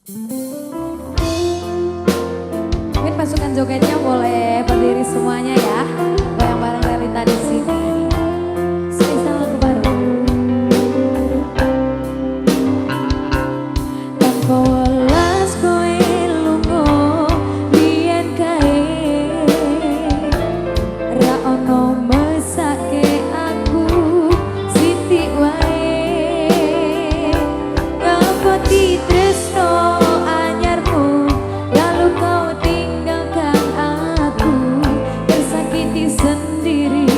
Mungkin pasukan jogetnya boleh berdiri semuanya ya. Goyang bareng Relita di sini. Spesial lagu baru. Tanpa welas kowe lunga biyen kae, ra ono mesake aku sithik wae. Ngapa ditresno anyarmu lalu kau tinggalkan aku, tersakiti sendiri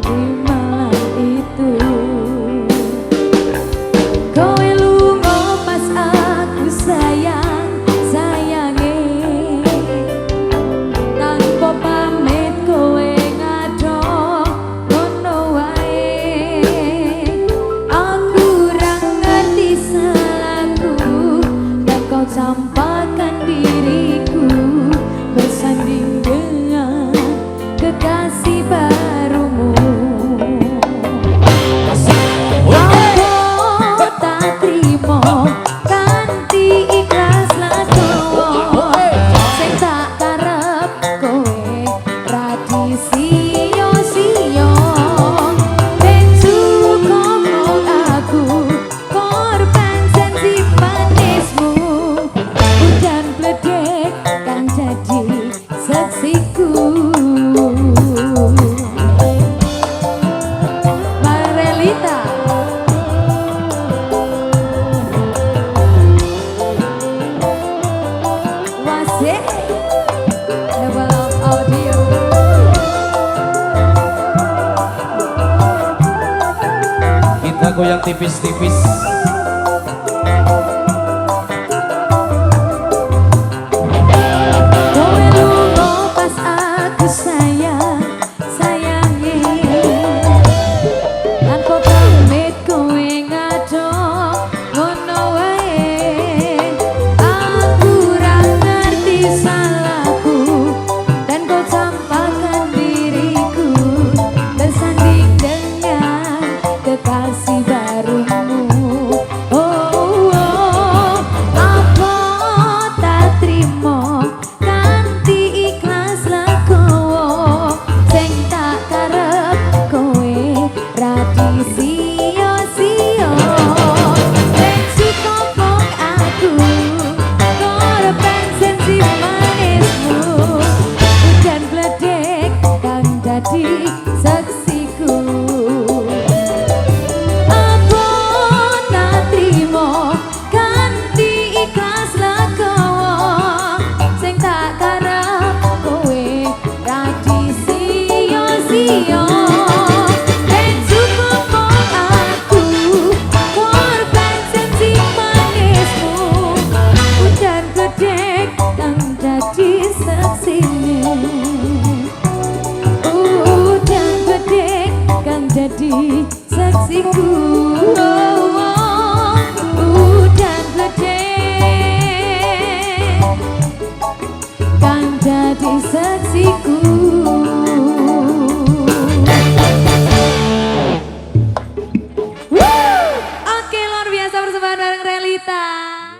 di malam itu. Kowe lunga pas aku sayang sayange, tanpa pamit kowe ngadong ngono wae. Aku ra ngerti salahku dan kau campakkan diriku bersanding dengan kekasih barumu. Aku tak terima kanthi ikhlas lakowo, sing tak karep kowe ra disiyo-siyo. Ben cukup aku korban janji manismu, hujan bledek kan jadi saksiku. Marelita Wasik Double Audio. Kita goyang tipis-tipis. Kowe lunga pas aku sayang sayange, tanpa pamit kowe ngadong ngono wae. Aku ra ngerti salahku dan kau campakkan diriku bersanding dengan kekasih barumu. Oh, oh, apa tak terima kanthi ikhlas lakowo, sing tak karep kowe ra disiyo-siyo. Ben cukup aku korban janji manismu, hujan bledek kang dadi saksiku. Aku tak terima kanthi ikhlas lakowo, sing tak karep kowe ra disiyo-siyo. Ben cukup aku korban janji manismu, hujan bledek kang dadi saksine. Hujan bledek kang jadi saksiku.